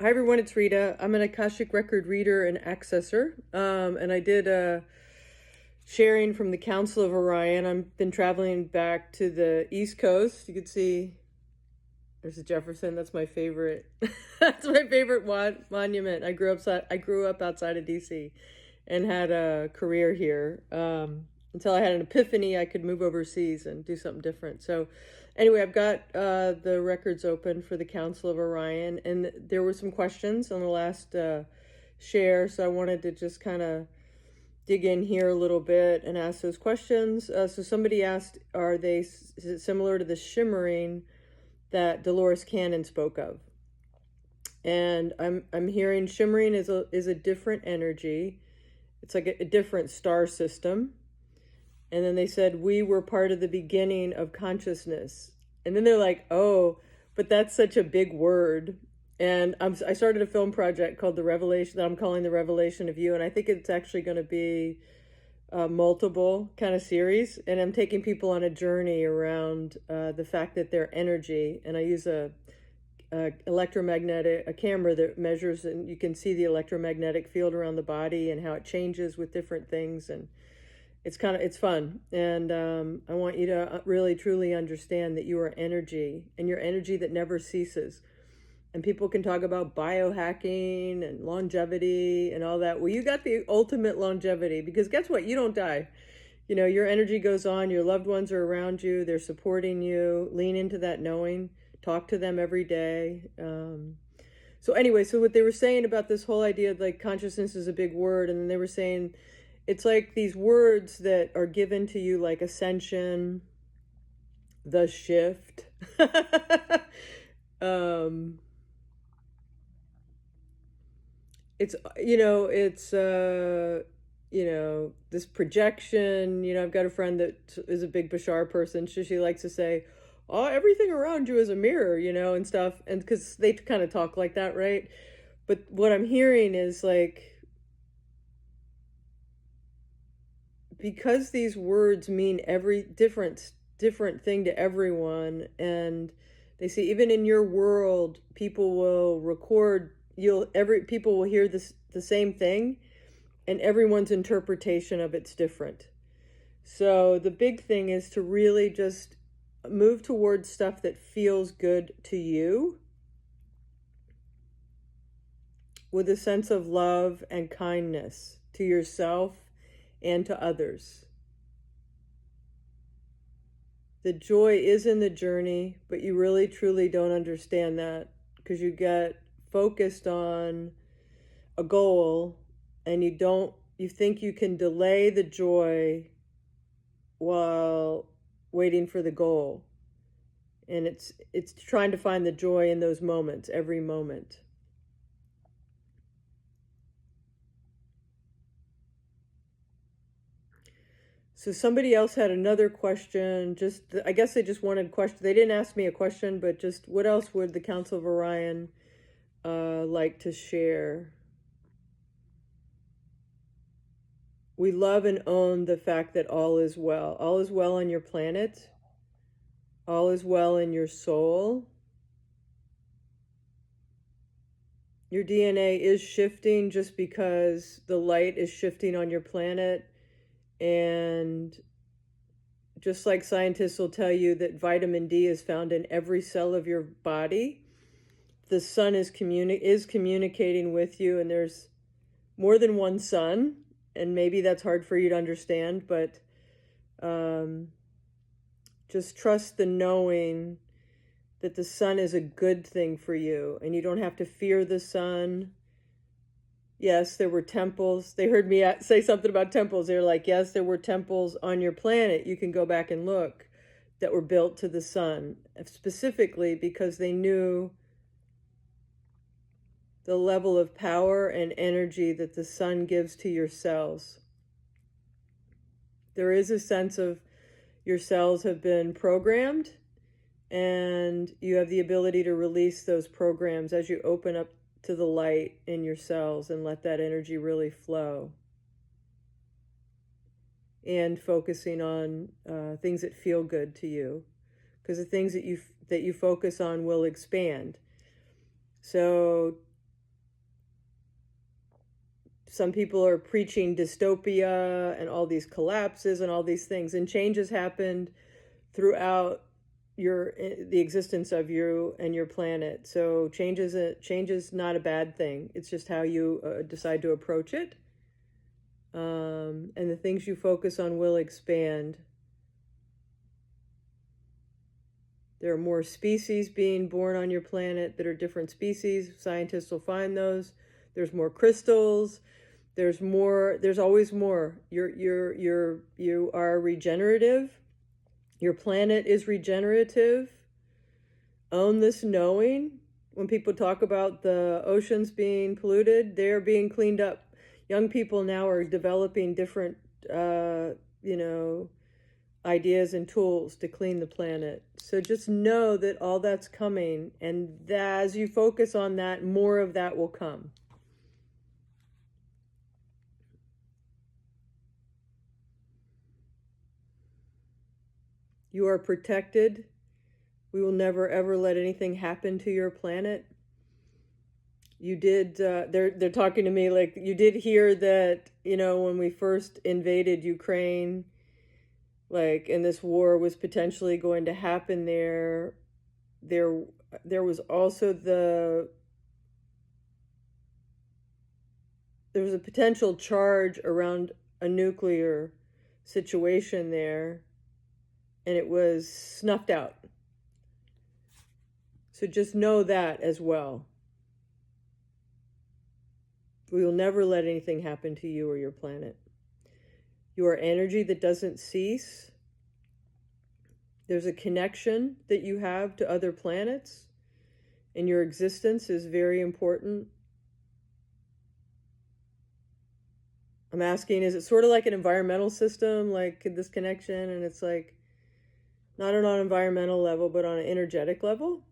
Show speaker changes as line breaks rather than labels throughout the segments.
Hi everyone, it's Rita. I'm an Akashic record reader and accessor, and I did a sharing from the Council of ORION. I've been traveling back to the East Coast. You can see there's a Jefferson. That's my favorite. That's my favorite monument. I grew up outside of DC, and had a career here until I had an epiphany. I could move overseas and do something different. So anyway, I've got the records open for the Council of Orion, and there were some questions on the last share, so I wanted to just kind of dig in here a little bit and ask those questions. So somebody asked, is it similar to the shimmering that Dolores Cannon spoke of? And I'm hearing shimmering is a different energy. It's like a different star system. And then they said, we were part of the beginning of consciousness. And then they're like, oh, but that's such a big word. And I started a film project called The Revelation, that I'm calling The Revelation of You. And I think it's actually going to be a multiple kind of series. And I'm taking people on a journey around the fact that they're energy. And I use a camera that measures, and you can see the electromagnetic field around the body and how it changes with different things. And it's fun. And I want you to really truly understand that you are energy, and you're energy that never ceases. And people can talk about biohacking and longevity and all that. Well, you got the ultimate longevity, because guess what? You don't die. You know, your energy goes on, your loved ones are around you, they're supporting you. Lean into that knowing, talk to them every day. So anyway, so what they were saying about this whole idea of like consciousness is a big word, and then they were saying it's like these words that are given to you, like ascension, the shift. It's, this projection. I've got a friend that is a big Bashar person. She likes to say, oh, everything around you is a mirror, and stuff. And because they kind of talk like that, right? But what I'm hearing is like, because these words mean every different thing to everyone, and they say even in your world, people will record, people will hear the same thing, and everyone's interpretation of it's different. So the big thing is to really just move towards stuff that feels good to you, with a sense of love and kindness to yourself and to others. The joy is in the journey, but you really truly don't understand that, because you get focused on a goal, and you think you can delay the joy while waiting for the goal. And it's trying to find the joy in those moments, every moment. So somebody else had another question. I guess they just wanted a question. They didn't ask me a question, but just what else would the Council of Orion like to share? We love and own the fact that all is well. All is well on your planet. All is well in your soul. Your DNA is shifting just because the light is shifting on your planet. And just like scientists will tell you that vitamin D is found in every cell of your body, the sun is communicating with you, and there's more than one sun, and maybe that's hard for you to understand, but just trust the knowing that the sun is a good thing for you, and you don't have to fear the sun. Yes, there were temples. They heard me say something about temples. They were like, yes, there were temples on your planet. You can go back and look, that were built to the sun, specifically because they knew the level of power and energy that the sun gives to your cells. There is a sense of your cells have been programmed, and you have the ability to release those programs as you open up to the light in your cells and let that energy really flow. And focusing on things that feel good to you, because the things that you focus on will expand. So some people are preaching dystopia and all these collapses and all these things, and change has happened throughout the existence of you and your planet. So change is not a bad thing. It's just how you decide to approach it. And the things you focus on will expand. There are more species being born on your planet that are different species. Scientists will find those. There's more crystals. There's more. There's always more. You are regenerative. Your planet is regenerative. Own this knowing. When people talk about the oceans being polluted, they're being cleaned up. Young people now are developing different, ideas and tools to clean the planet. So just know that all that's coming, and that as you focus on that, more of that will come. You are protected. We will never ever let anything happen to your planet. You did, they're talking to me like, you did hear that, when we first invaded Ukraine, like, and this war was potentially going to happen there was also there was a potential charge around a nuclear situation there, and it was snuffed out. So just know that as well. We will never let anything happen to you or your planet. You are energy that doesn't cease. There's a connection that you have to other planets, and your existence is very important. I'm asking, is it sort of like an environmental system, like this connection? And it's like, not on an environmental level, but on an energetic level.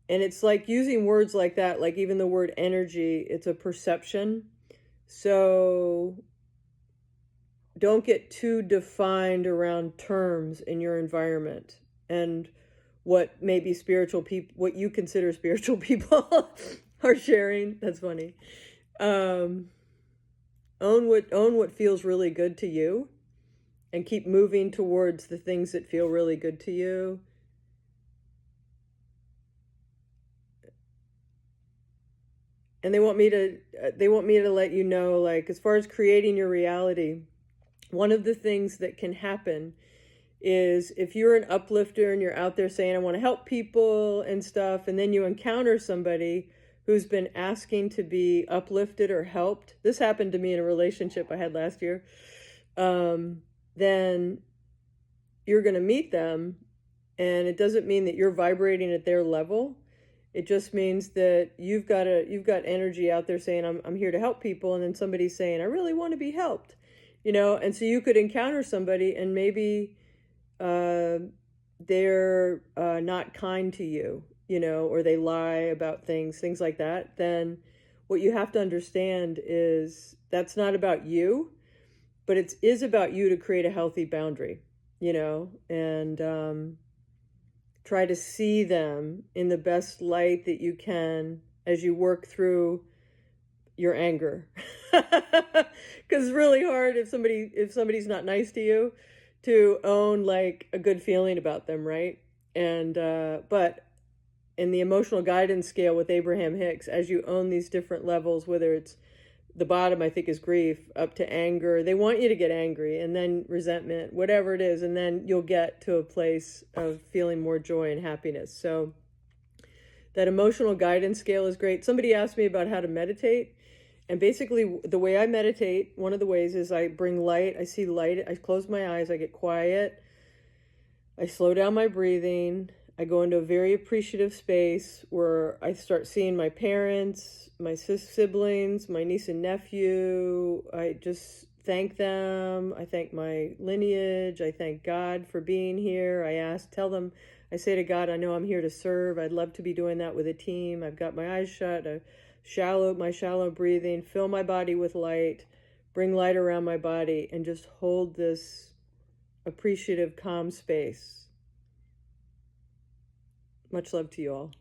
And it's like using words like that, like even the word energy, it's a perception. So don't get too defined around terms in your environment and what maybe spiritual people, what you consider spiritual people are sharing. That's funny. Own what feels really good to you, and keep moving towards the things that feel really good to you. And they want me to let you know, like, as far as creating your reality, one of the things that can happen is if you're an uplifter and you're out there saying, I want to help people and stuff, and then you encounter somebody who's been asking to be uplifted or helped. This happened to me in a relationship I had last year. Then you're going to meet them, and it doesn't mean that you're vibrating at their level. It just means that you've got energy out there saying, I'm here to help people, and then somebody's saying, I really want to be helped, and so you could encounter somebody, and maybe they're not kind to you, or they lie about things like that. Then what you have to understand is that's not about you, but it is about you to create a healthy boundary, and try to see them in the best light that you can as you work through your anger. Because it's really hard if somebody's not nice to you to own like a good feeling about them, right? And but in the emotional guidance scale with Abraham Hicks, as you own these different levels, whether it's the bottom, I think, is grief, up to anger. They want you to get angry, and then resentment, whatever it is, and then you'll get to a place of feeling more joy and happiness. So that emotional guidance scale is great. Somebody asked me about how to meditate, and basically the way I meditate, one of the ways is I bring light. I see light. I close my eyes. I get quiet. I slow down my breathing. I go into a very appreciative space where I start seeing my parents, my siblings, my niece and nephew. I just thank them. I thank my lineage. I thank God for being here. I say to God, I know I'm here to serve. I'd love to be doing that with a team. I've got my eyes shut. My shallow breathing, fill my body with light, bring light around my body, and just hold this appreciative, calm space. Much love to you all.